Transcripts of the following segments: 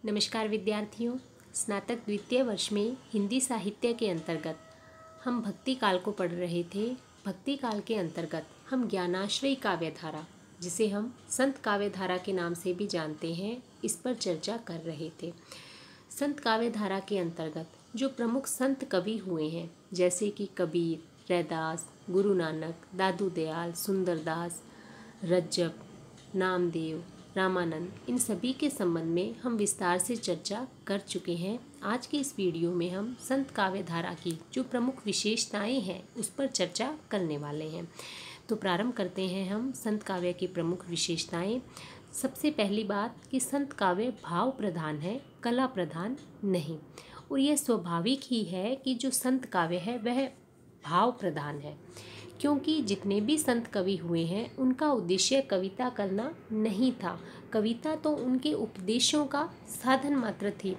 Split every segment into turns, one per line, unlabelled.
नमस्कार विद्यार्थियों। स्नातक द्वितीय वर्ष में हिंदी साहित्य के अंतर्गत हम भक्ति काल को पढ़ रहे थे। भक्ति काल के अंतर्गत हम ज्ञानाश्रयी काव्यधारा, जिसे हम संत काव्यधारा के नाम से भी जानते हैं, इस पर चर्चा कर रहे थे। संत काव्यधारा के अंतर्गत जो प्रमुख संत कवि हुए हैं, जैसे कि कबीर, रैदास, गुरु नानक, दादू दयाल, सुंदरदास, रज्जब, नामदेव, रामानंद, इन सभी के संबंध में हम विस्तार से चर्चा कर चुके हैं। आज के इस वीडियो में हम संत काव्यधारा की जो प्रमुख विशेषताएं हैं उस पर चर्चा करने वाले हैं। तो प्रारंभ करते हैं हम संत काव्य की प्रमुख विशेषताएं। सबसे पहली बात कि संत काव्य भाव प्रधान है, कला प्रधान नहीं। और यह स्वाभाविक ही है कि जो संत काव्य है वह भाव प्रधान है, क्योंकि जितने भी संत कवि हुए हैं उनका उद्देश्य कविता करना नहीं था। कविता तो उनके उपदेशों का साधन मात्र थी।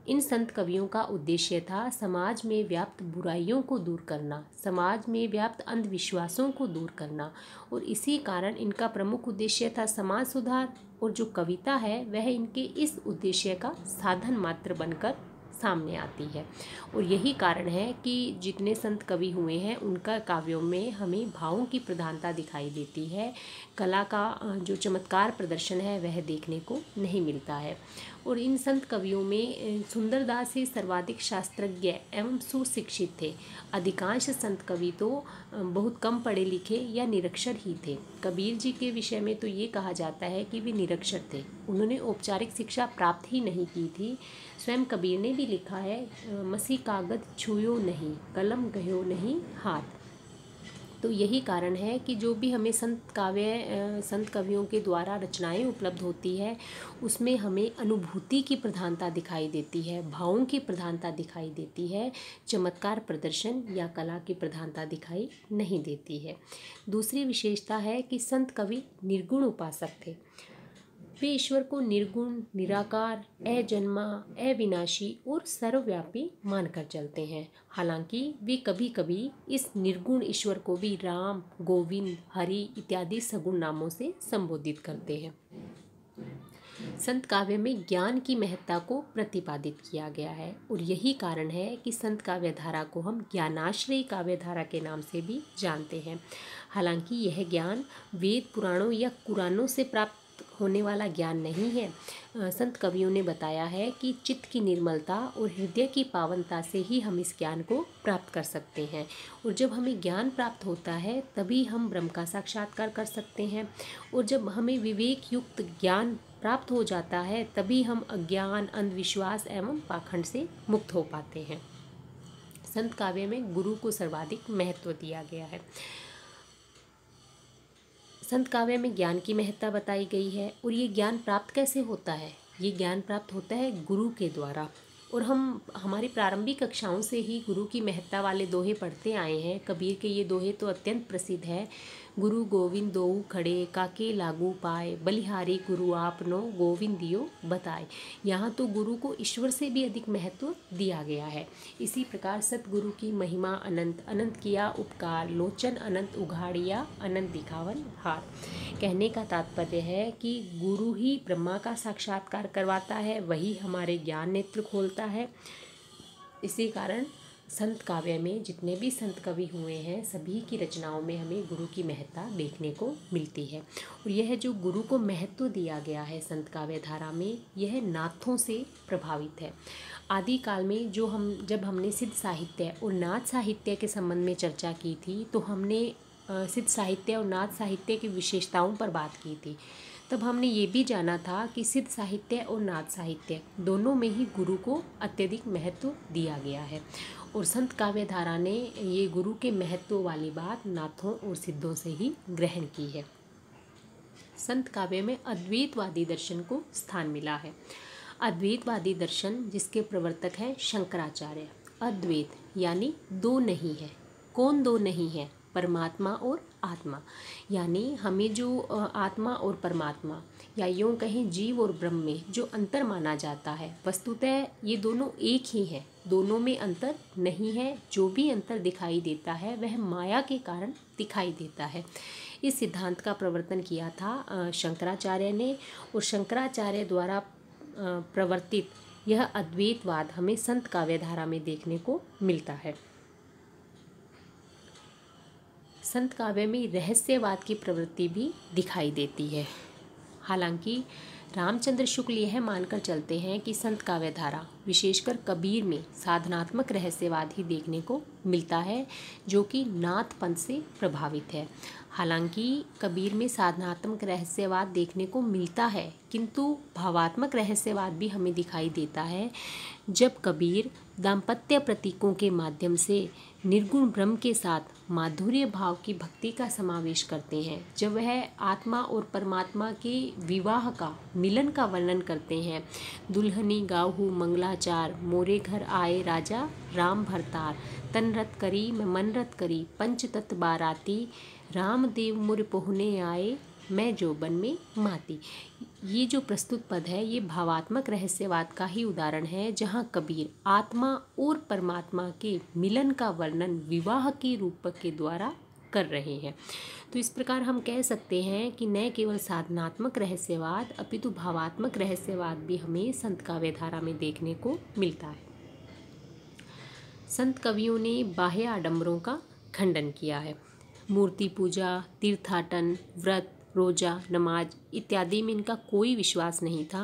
इन संत कवियों का उद्देश्य था समाज में व्याप्त बुराइयों को दूर करना, समाज में व्याप्त अंधविश्वासों को दूर करना, और इसी कारण इनका प्रमुख उद्देश्य था समाज सुधार। और जो कविता है वह इनके इस उद्देश्य का साधन मात्र बनकर सामने आती है। और यही कारण है कि जितने संत कवि हुए हैं उनका काव्यों में हमें भावों की प्रधानता दिखाई देती है। कला का जो चमत्कार प्रदर्शन है वह देखने को नहीं मिलता है। और इन संत कवियों में सुंदरदास ही सर्वाधिक शास्त्रज्ञ एवं सुशिक्षित थे। अधिकांश संत कवि तो बहुत कम पढ़े लिखे या निरक्षर ही थे। कबीर जी के विषय में तो ये कहा जाता है कि वे निरक्षर थे, उन्होंने औपचारिक शिक्षा प्राप्त ही नहीं की थी। स्वयं कबीर ने भी लिखा है, मसी कागज छुयो नहीं, कलम गयो नहीं हाथ। तो यही कारण है कि जो भी हमें संत कवियों के द्वारा रचनाएं उपलब्ध होती है उसमें हमें अनुभूति की प्रधानता दिखाई देती है, भावों की प्रधानता दिखाई देती है, चमत्कार प्रदर्शन या कला की प्रधानता दिखाई नहीं देती है। दूसरी विशेषता है कि संत कवि निर्गुण उपासक थे। वे ईश्वर को निर्गुण, निराकार, अजन्मा, अविनाशी और सर्वव्यापी मानकर चलते हैं। हालांकि वे कभी कभी इस निर्गुण ईश्वर को भी राम, गोविंद, हरि इत्यादि सगुण नामों से संबोधित करते हैं। संत काव्य में ज्ञान की महत्ता को प्रतिपादित किया गया है, और यही कारण है कि संत काव्यधारा को हम ज्ञानाश्रयी काव्यधारा के नाम से भी जानते हैं। हालांकि यह ज्ञान वेद, पुराणों या कुरानों से प्राप्त होने वाला ज्ञान नहीं है। संत कवियों ने बताया है कि चित्त की निर्मलता और हृदय की पावनता से ही हम इस ज्ञान को प्राप्त कर सकते हैं। और जब हमें ज्ञान प्राप्त होता है तभी हम ब्रह्म का साक्षात्कार कर सकते हैं। और जब हमें विवेक युक्त ज्ञान प्राप्त हो जाता है तभी हम अज्ञान, अंधविश्वास एवं पाखंड से मुक्त हो पाते हैं। संत काव्य में गुरु को सर्वाधिक महत्व दिया गया है। संत काव्य में ज्ञान की महत्ता बताई गई है। और ये ज्ञान प्राप्त कैसे होता है? ये ज्ञान प्राप्त होता है गुरु के द्वारा। और हम हमारी प्रारंभिक कक्षाओं से ही गुरु की महत्ता वाले दोहे पढ़ते आए हैं। कबीर के ये दोहे तो अत्यंत प्रसिद्ध है। गुरु गोविंद दोऊ खड़े, काके लागू पाए, बलिहारी गुरु आपनो, गोविंद दियो बताए। यहाँ तो गुरु को ईश्वर से भी अधिक महत्व दिया गया है। इसी प्रकार सतगुरु की महिमा अनंत, अनंत किया उपकार, लोचन अनंत उघाड़िया, अनंत दिखावन हार। कहने का तात्पर्य है कि गुरु ही ब्रह्मा का साक्षात्कार करवाता है, वही हमारे ज्ञान नेत्र खोलता है। इसी कारण संत काव्य में जितने भी संत कवि हुए हैं सभी की रचनाओं में हमें गुरु की महत्ता देखने को मिलती है। और यह जो गुरु को महत्व दिया गया है संत काव्य धारा में, यह नाथों से प्रभावित है। आदिकाल में जब हमने सिद्ध साहित्य और नाथ साहित्य के संबंध में चर्चा की थी तो हमने सिद्ध साहित्य और नाथ साहित्य की विशेषताओं पर बात की थी। तब हमने ये भी जाना था कि सिद्ध साहित्य और नाथ साहित्य दोनों में ही गुरु को अत्यधिक महत्व दिया गया है। और संत काव्यधारा ने ये गुरु के महत्व वाली बात नाथों और सिद्धों से ही ग्रहण की है। संत काव्य में अद्वैतवादी दर्शन को स्थान मिला है। अद्वैतवादी दर्शन जिसके प्रवर्तक हैं शंकराचार्य। अद्वैत यानी दो नहीं है। कौन दो नहीं है? परमात्मा और आत्मा। यानी हमें जो आत्मा और परमात्मा या यूँ कहें जीव और ब्रह्म में जो अंतर माना जाता है, वस्तुतः ये दोनों एक ही हैं, दोनों में अंतर नहीं है। जो भी अंतर दिखाई देता है वह माया के कारण दिखाई देता है। इस सिद्धांत का प्रवर्तन किया था शंकराचार्य ने। और शंकराचार्य द्वारा प्रवर्तित यह अद्वैतवाद हमें संत काव्यधारा में देखने को मिलता है। संत काव्य में रहस्यवाद की प्रवृत्ति भी दिखाई देती है। हालांकि रामचंद्र शुक्ल यह मानकर चलते हैं कि संत काव्यधारा विशेषकर कबीर में साधनात्मक रहस्यवाद ही देखने को मिलता है, जो कि नाथ पंथ से प्रभावित है। हालांकि कबीर में साधनात्मक रहस्यवाद देखने को मिलता है, किंतु भावात्मक रहस्यवाद भी हमें दिखाई देता है जब कबीर दाम्पत्य प्रतीकों के माध्यम से निर्गुण ब्रह्म के साथ माधुर्य भाव की भक्ति का समावेश करते हैं। जब वह आत्मा और परमात्मा के विवाह का मिलन का वर्णन करते हैं, दुल्हनी गाहू मंगलाचार, मोरे घर आए राजा राम भरतार, तन रत करी मैं मन रत करी, पंच तत्व बाराती, रामदेव मुर पहुने आए, मैं जोबन में माती। ये जो प्रस्तुत पद है ये भावात्मक रहस्यवाद का ही उदाहरण है, जहाँ कबीर आत्मा और परमात्मा के मिलन का वर्णन विवाह के रूपक के द्वारा कर रहे हैं। तो इस प्रकार हम कह सकते हैं कि न केवल साधनात्मक रहस्यवाद अपितु भावात्मक रहस्यवाद भी हमें संत काव्यधारा में देखने को मिलता है। संत कवियों ने बाह्य आडंबरों का खंडन किया है। मूर्ति पूजा, तीर्थाटन, व्रत, रोजा, नमाज इत्यादि में इनका कोई विश्वास नहीं था।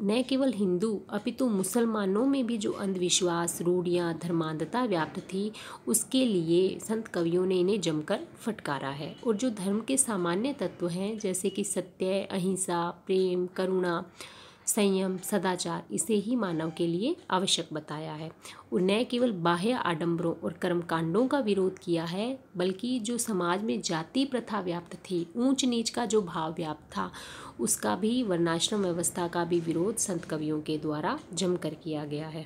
न केवल हिंदू अपितु मुसलमानों में भी जो अंधविश्वास, रूढ़ियाँ, धर्मांधता व्याप्त थी, उसके लिए संत कवियों ने इन्हें जमकर फटकारा है। और जो धर्म के सामान्य तत्व हैं जैसे कि सत्य, अहिंसा, प्रेम, करुणा, संयम, सदाचार, इसे ही मानव के लिए आवश्यक बताया है। और न केवल बाह्य आडंबरों और कर्मकांडों का विरोध किया है, बल्कि जो समाज में जाति प्रथा व्याप्त थी, ऊंच नीच का जो भाव व्याप्त था, उसका भी, वर्णाश्रम व्यवस्था का भी विरोध संत कवियों के द्वारा जमकर किया गया है।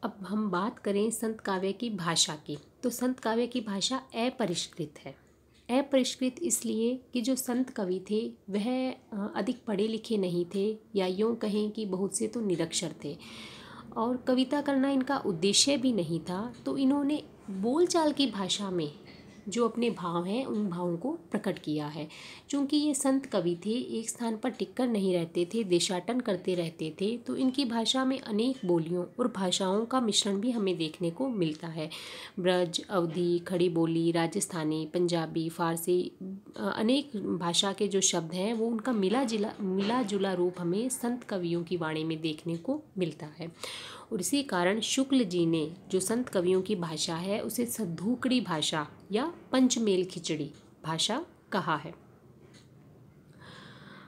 अब हम बात करें संत काव्य की भाषा की, तो संत काव्य की भाषा अपरिष्कृत है। अपरिष्कृत इसलिए कि जो संत कवि थे वह अधिक पढ़े लिखे नहीं थे, या यूँ कहें कि बहुत से तो निरक्षर थे, और कविता करना इनका उद्देश्य भी नहीं था। तो इन्होंने बोलचाल की भाषा में जो अपने भाव हैं उन भावों को प्रकट किया है। चूँकि ये संत कवि थे, एक स्थान पर टिककर नहीं रहते थे, देशाटन करते रहते थे, तो इनकी भाषा में अनेक बोलियों और भाषाओं का मिश्रण भी हमें देखने को मिलता है। ब्रज, अवधी, खड़ी बोली, राजस्थानी, पंजाबी, फारसी, अनेक भाषा के जो शब्द हैं वो उनका मिला जुला रूप हमें संत कवियों की वाणी में देखने को मिलता है। और इसी कारण शुक्ल जी ने जो संत कवियों की भाषा है उसे सद्धूकड़ी भाषा या पंचमेल खिचड़ी भाषा कहा है।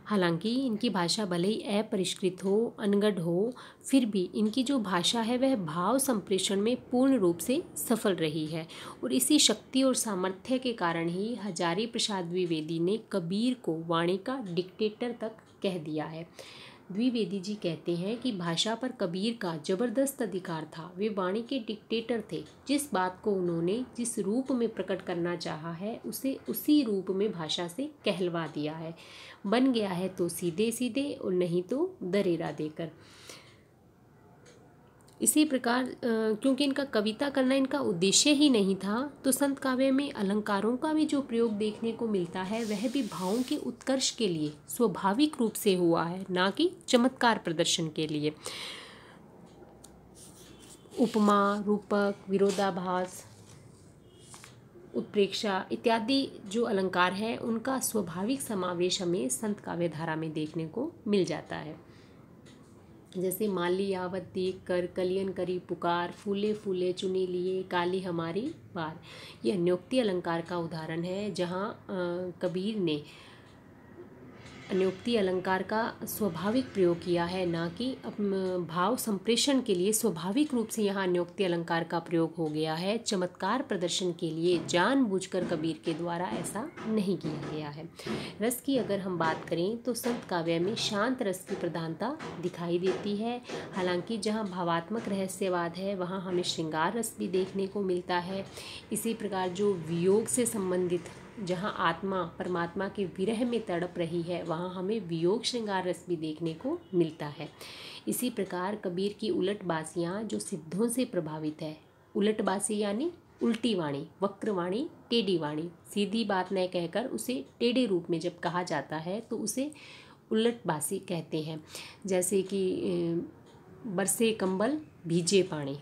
हालांकि इनकी भाषा भले ही अपरिष्कृत हो, अनगढ़ हो, फिर भी इनकी जो भाषा है वह भाव संप्रेषण में पूर्ण रूप से सफल रही है। और इसी शक्ति और सामर्थ्य के कारण ही हजारी प्रसाद द्विवेदी ने कबीर को वाणी का डिक्टेटर तक कह दिया है। द्विवेदी जी कहते हैं कि भाषा पर कबीर का जबरदस्त अधिकार था, वे वाणी के डिक्टेटर थे। जिस बात को उन्होंने जिस रूप में प्रकट करना चाहा है उसे उसी रूप में भाषा से कहलवा दिया है। बन गया है तो सीधे सीधे और नहीं तो दरेरा देकर। इसी प्रकार क्योंकि इनका कविता करना इनका उद्देश्य ही नहीं था, तो संत काव्य में अलंकारों का भी जो प्रयोग देखने को मिलता है वह भी भावों के उत्कर्ष के लिए स्वाभाविक रूप से हुआ है, ना कि चमत्कार प्रदर्शन के लिए। उपमा, रूपक, विरोधाभास, उत्प्रेक्षा इत्यादि जो अलंकार हैं उनका स्वाभाविक समावेश हमें संत काव्यधारा में देखने को मिल जाता है। जैसे माली आवत देख कर कलियन करी पुकार, फूले फूले चुनी लिए काली हमारी बार, यह न्योक्ति अलंकार का उदाहरण है, जहाँ कबीर ने न्योक्ति अलंकार का स्वाभाविक प्रयोग किया है, ना कि भाव संप्रेषण के लिए स्वाभाविक रूप से यहाँ न्योक्ति अलंकार का प्रयोग हो गया है। चमत्कार प्रदर्शन के लिए जानबूझकर कबीर के द्वारा ऐसा नहीं किया गया है। रस की अगर हम बात करें तो संत काव्य में शांत रस की प्रधानता दिखाई देती है। हालांकि जहाँ भावात्मक रहस्यवाद है वहाँ हमें श्रृंगार रस भी देखने को मिलता है। इसी प्रकार जो वियोग से संबंधित, जहाँ आत्मा परमात्मा के विरह में तड़प रही है, वहाँ हमें वियोग श्रृंगार रस भी देखने को मिलता है। इसी प्रकार कबीर की उलट बासियाँ जो सिद्धों से प्रभावित है, उलट बासी यानी उल्टी वाणी, वक्र वाणी, टेढ़ी वाणी। सीधी बात न कहकर उसे टेढ़े रूप में जब कहा जाता है तो उसे उलटबासी कहते हैं। जैसे कि बरसे कंबल भीजे पानी,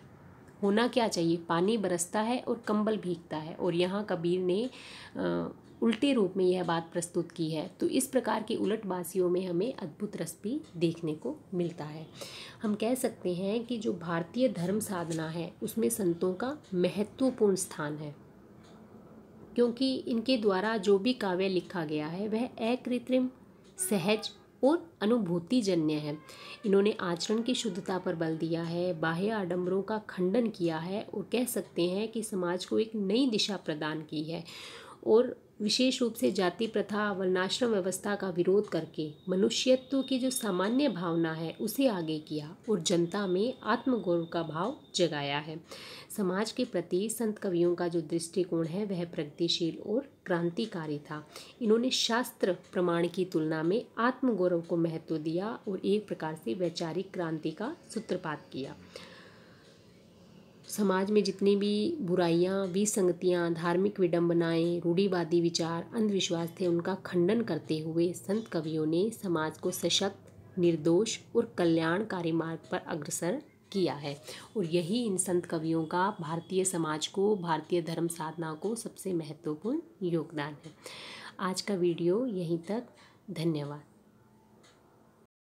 होना क्या चाहिए, पानी बरसता है और कंबल भीगता है, और यहाँ कबीर ने उल्टे रूप में यह बात प्रस्तुत की है। तो इस प्रकार की उलटबासियों में हमें अद्भुत रस भी देखने को मिलता है। हम कह सकते हैं कि जो भारतीय धर्म साधना है उसमें संतों का महत्वपूर्ण स्थान है, क्योंकि इनके द्वारा जो भी काव्य लिखा गया है वह अकृत्रिम, सहज और अनुभूतिजन्य है। इन्होंने आचरण की शुद्धता पर बल दिया है, बाह्य आडंबरों का खंडन किया है, और कह सकते हैं कि समाज को एक नई दिशा प्रदान की है। और विशेष रूप से जाति प्रथा, वर्णाश्रम व्यवस्था का विरोध करके मनुष्यत्व की जो सामान्य भावना है उसे आगे किया और जनता में आत्मगौरव का भाव जगाया है। समाज के प्रति संत कवियों का जो दृष्टिकोण है वह प्रगतिशील और क्रांतिकारी था। इन्होंने शास्त्र प्रमाण की तुलना में आत्मगौरव को महत्व दिया और एक प्रकार से वैचारिक क्रांति का सूत्रपात किया। समाज में जितनी भी बुराइयां, विसंगतियां, धार्मिक विडंबनाएं, रूढ़िवादी विचार, अंधविश्वास थे, उनका खंडन करते हुए संत कवियों ने समाज को सशक्त, निर्दोष और कल्याणकारी मार्ग पर अग्रसर किया है। और यही इन संत कवियों का भारतीय समाज को, भारतीय धर्म साधना को सबसे महत्वपूर्ण योगदान है। आज का वीडियो यहीं तक। धन्यवाद।